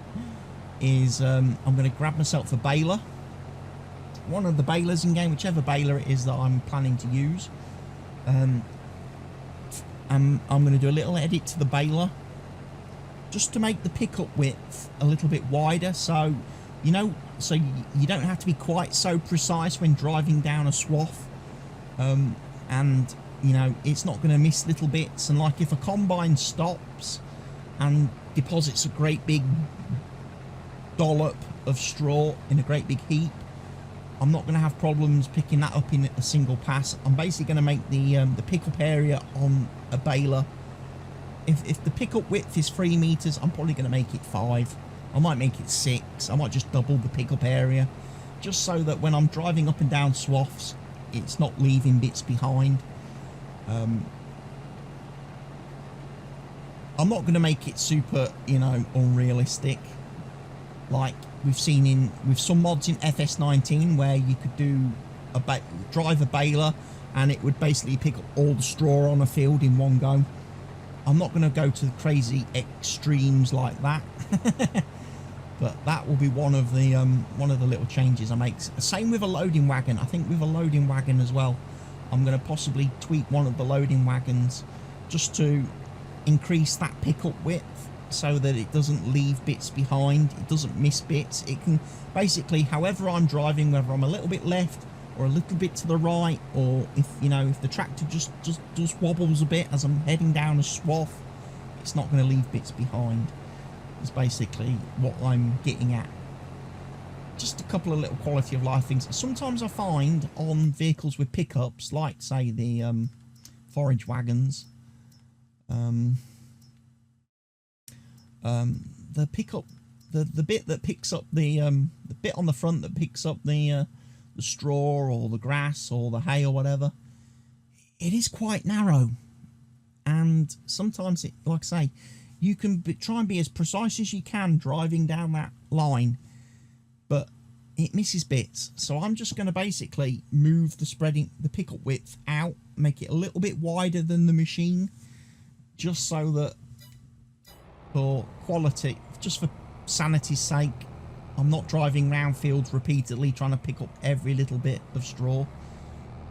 is I'm going to grab myself a baler. One of the balers in game, whichever baler it is that I'm planning to use. I'm going to do a little edit to the baler just to make the pickup width a little bit wider, so you know, so you don't have to be quite so precise when driving down a swath, and you know, it's not going to miss little bits. And like if a combine stops and deposits a great big dollop of straw in a great big heap, I'm not going to have problems picking that up in a single pass. I'm basically going to make the pickup area on a baler. If the pickup width is 3 meters, I'm probably going to make it 5. I might make it 6. I might just double the pickup area, just so that when I'm driving up and down swaths, it's not leaving bits behind. I'm not going to make it super, you know, unrealistic, like we've seen with some mods in FS19, where you could do drive a baler and it would basically pick up all the straw on a field in one go. I'm not going to go to the crazy extremes like that. But that will be one of the little changes I make. Same with a loading wagon. I think with a loading wagon as well, I'm going to possibly tweak one of the loading wagons just to increase that pickup width, so that it doesn't leave bits behind, it doesn't miss bits. It can basically, however I'm driving, whether I'm a little bit left or a little bit to the right, or if, you know, if the tractor just wobbles a bit as I'm heading down a swath, it's not going to leave bits behind. Is basically what I'm getting at. Just a couple of little quality of life things. Sometimes I find on vehicles with pickups, like say the forage wagons, the pickup, the bit that picks up the bit on the front that picks up the straw or the grass or the hay or whatever, it is quite narrow, and sometimes it, like I say, you can try and be as precise as you can driving down that line, but it misses bits. So I'm just going to basically move the pickup width out, make it a little bit wider than the machine, just so that for quality, just for sanity's sake, I'm not driving round fields repeatedly trying to pick up every little bit of straw.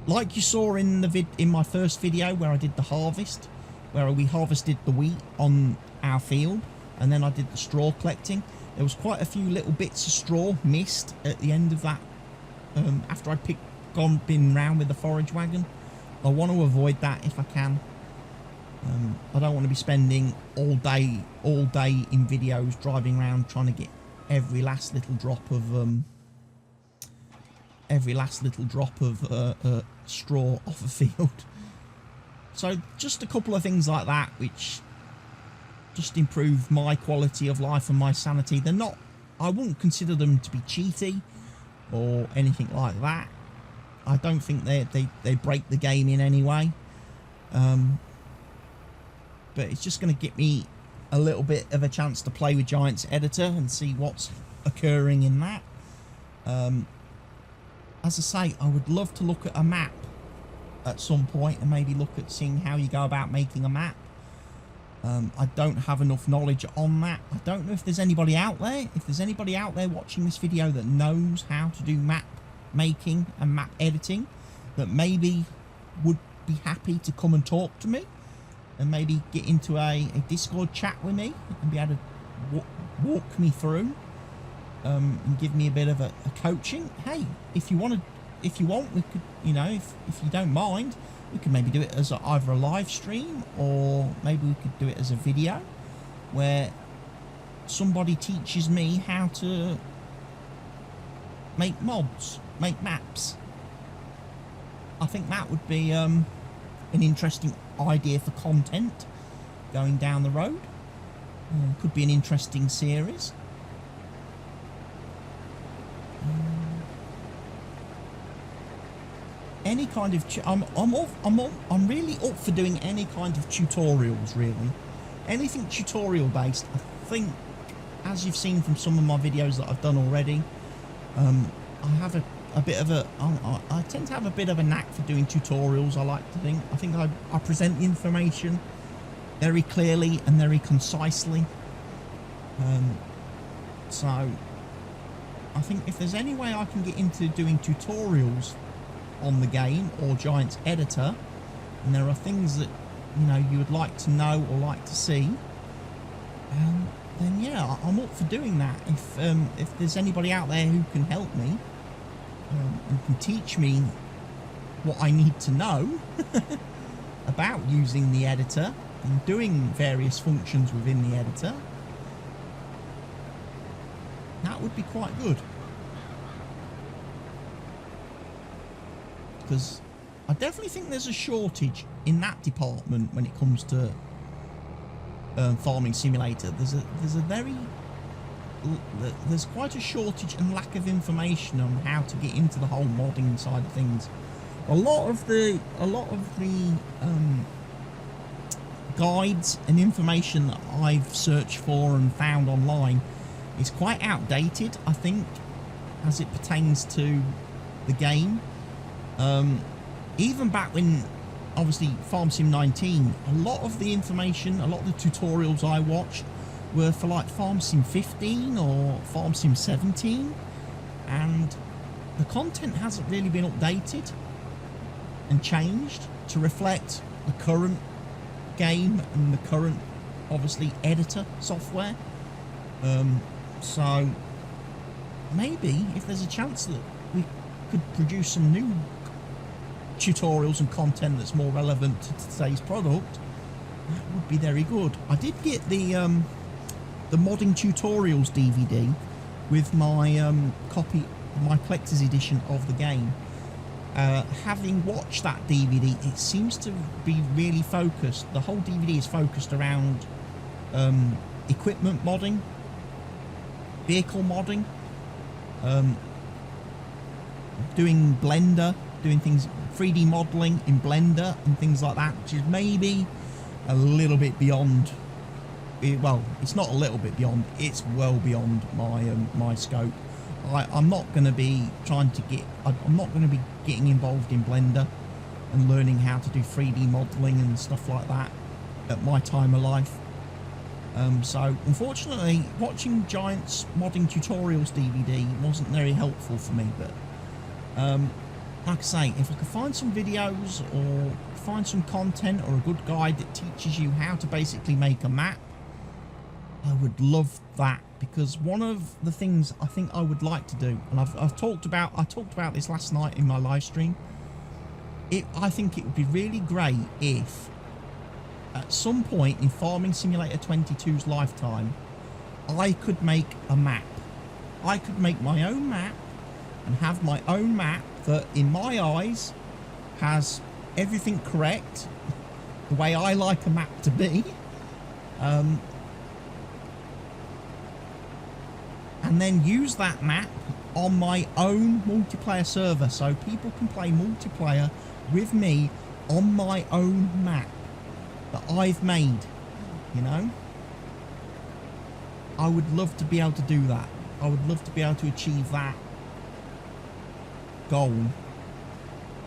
Like you saw in my first video where I did the harvest, where we harvested the wheat on our field, and then I did the straw collecting. There was quite a few little bits of straw missed at the end of that, after I'd been round with the forage wagon. I want to avoid that if I can. I don't want to be spending all day in videos driving around trying to get every last little drop of straw off a field. So just a couple of things like that which just improve my quality of life and my sanity. They're not, I wouldn't consider them to be cheaty or anything like that. I don't think they break the game in any way. But it's just going to get me a little bit of a chance to play with Giants Editor and see what's occurring in that. As I say, I would love to look at a map at some point and maybe look at seeing how you go about making a map. I don't have enough knowledge on that. I don't know if there's anybody out there. If there's anybody out there watching this video that knows how to do map making and map editing, that maybe would be happy to come and talk to me and maybe get into a Discord chat with me and be able to walk me through and give me a bit of a coaching. Hey, if you want, we could, you know, if you don't mind, we could maybe do it as either a live stream, or maybe we could do it as a video where somebody teaches me how to make mods, make maps. I think that would be an interesting idea for content going down the road. Could be an interesting series. Any kind of I'm really up for doing any kind of tutorials, really. Anything tutorial based. I think, as you've seen from some of my videos that I've done already, I have a bit of a I tend to have a bit of a knack for doing tutorials. I like to think. I think I present the information very clearly and very concisely. So I think if there's any way I can get into doing tutorials on the game or Giants Editor, and there are things that, you know, you would like to know or like to see, then yeah, I'm up for doing that. If there's anybody out there who can help me and can teach me what I need to know about using the editor and doing various functions within the editor, That would be quite good. Because I definitely think there's a shortage in that department when it comes to farming simulator. There's quite a shortage and lack of information on how to get into the whole modding side of things. A lot of the guides and information that I've searched for and found online is quite outdated, I think, as it pertains to the game. Even back when, obviously, Farm Sim 19, a lot of the information, a lot of the tutorials I watched were for like Farm Sim 15 or Farm Sim 17, and the content hasn't really been updated and changed to reflect the current game and the current, obviously, editor software. So maybe if there's a chance that we could produce some new tutorials and content that's more relevant to today's product, that would be very good. I did get the modding tutorials DVD with my copy, my collector's edition of the game. Having watched that DVD, it seems to be really focused. The whole DVD is focused around equipment modding, vehicle modding, doing Blender, doing things, 3D modeling in Blender and things like that, which is maybe a little bit beyond. Well, it's not a little bit beyond, it's well beyond my scope. I'm not going to be trying to get, I'm not going to be getting involved in Blender and learning how to do 3D modeling and stuff like that at my time of life. So unfortunately, watching Giant's modding tutorials DVD wasn't very helpful for me, but like I say, if I could find some videos or find some content or a good guide that teaches you how to basically make a map, I would love that, because one of the things I think I would like to do, and I talked about this last night in my live stream, I think it would be really great if at some point in Farming Simulator 22's lifetime I could make a map. I could make my own map and have my own map that in my eyes has everything correct, the way I like a map to be, and then use that map on my own multiplayer server, so people can play multiplayer with me on my own map that I've made, you know? I would love to be able to do that. I would love to be able to achieve that goal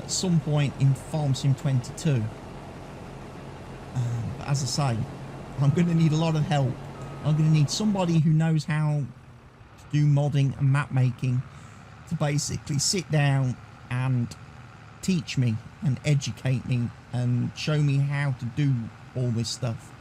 at some point in Farm Sim 22. But as I say, I'm going to need a lot of help. I'm going to need somebody who knows how do modding and map making to basically sit down and teach me and educate me and show me how to do all this stuff.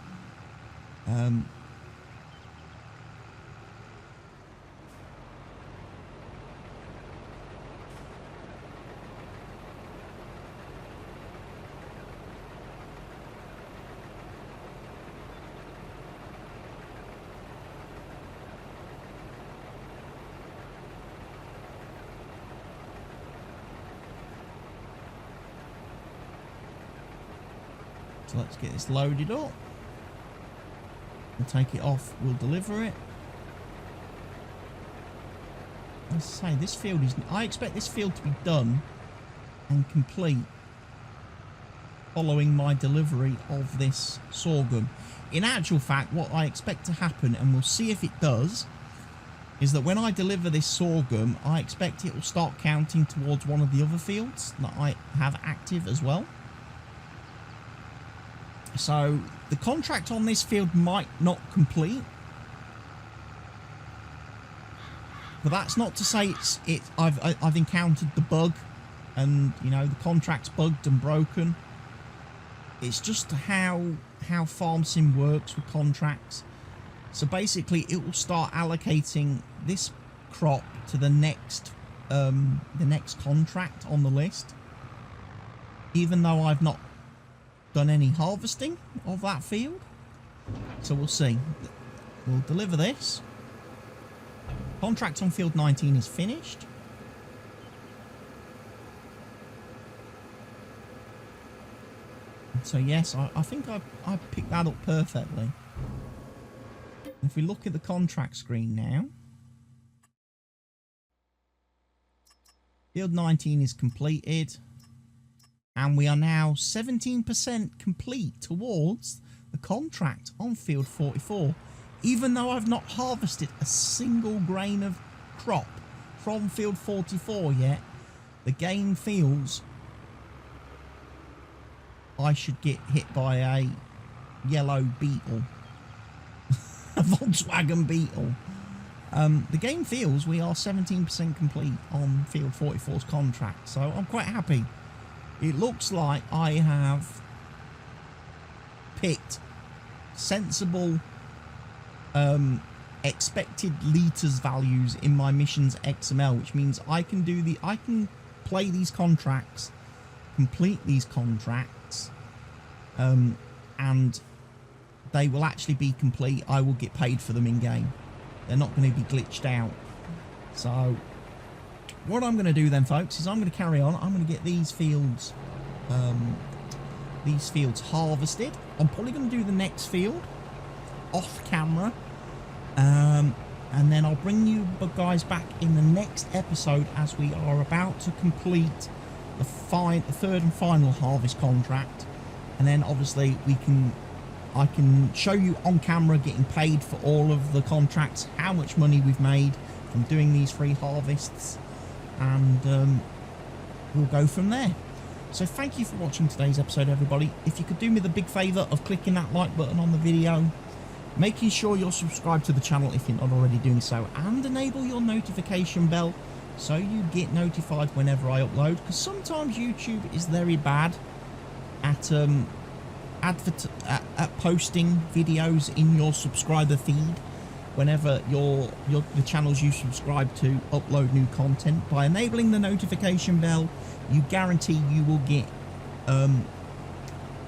So let's get this loaded up. We'll take it off, we'll deliver it. As I say, this field is... I expect this field to be done and complete following my delivery of this sorghum. In actual fact, what I expect to happen, and we'll see if it does, is that when I deliver this sorghum, I expect it will start counting towards one of the other fields that I have active as well. So the contract on this field might not complete, but that's not to say I've encountered the bug, and you know the contract's bugged and broken. It's just how Farm Sim works with contracts. So basically, it will start allocating this crop to the next contract on the list, even though I've not done any harvesting of that field. So we'll see. We'll deliver this. Contract on field 19 is finished. So yes, I think I picked that up perfectly. If we look at the contract screen now, field 19 is completed, and we are now 17% complete towards the contract on field 44. Even though I've not harvested a single grain of crop from field 44 yet, the game feels I should get hit by a yellow beetle. A Volkswagen Beetle. The game feels we are 17% complete on field 44's contract, so I'm quite happy. It looks like I have picked sensible expected liters values in my missions XML, which means I can play these contracts, complete these contracts, and they will actually be complete. I will get paid for them in game. They're not going to be glitched out. So what I'm going to do then, folks, is I'm going to carry on. I'm going to get these fields harvested. I'm probably going to do the next field off camera, and then I'll bring you guys back in the next episode as we are about to complete the third and final harvest contract, and then obviously I can show you on camera getting paid for all of the contracts, how much money we've made from doing these free harvests, and we'll go from there. So thank you for watching today's episode, everybody. If you could do me the big favour of clicking that like button on the video, making sure you're subscribed to the channel if you're not already doing so, and enable your notification bell so you get notified whenever I upload, because sometimes YouTube is very bad at posting videos in your subscriber feed whenever the channels you subscribe to upload new content. By enabling the notification bell, you guarantee you will get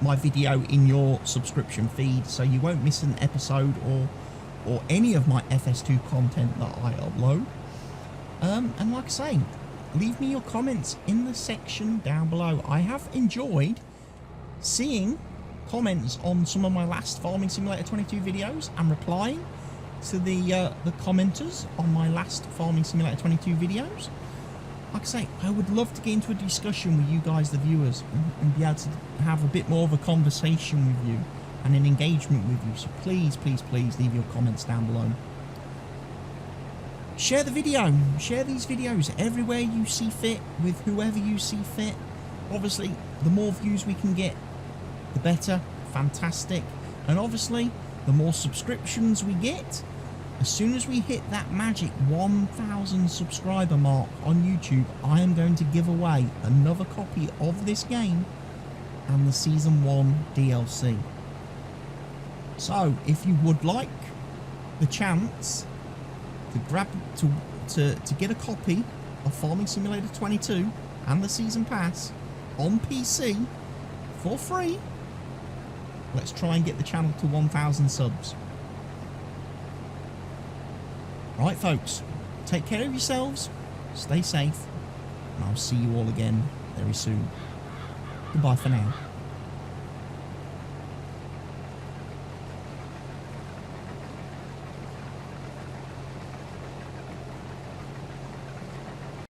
my video in your subscription feed, so you won't miss an episode or any of my FS2 content that I upload. And like I say, leave me your comments in the section down below. I have enjoyed seeing comments on some of my last Farming Simulator 22 videos and replying to the commenters on my last Farming Simulator 22 videos. Like I say, I would love to get into a discussion with you guys, the viewers, and be able to have a bit more of a conversation with you and an engagement with you. So please, please, please leave your comments down below. Share the video, share these videos everywhere you see fit, with whoever you see fit. Obviously, the more views we can get, the better. Fantastic. And obviously, the more subscriptions we get, as soon as we hit that magic 1,000 subscriber mark on YouTube, I am going to give away another copy of this game and the Season 1 DLC. So, if you would like the chance to get a copy of Farming Simulator 22 and the Season Pass on PC for free, let's try and get the channel to 1,000 subs. Right, folks, take care of yourselves, stay safe, and I'll see you all again very soon. Goodbye for now.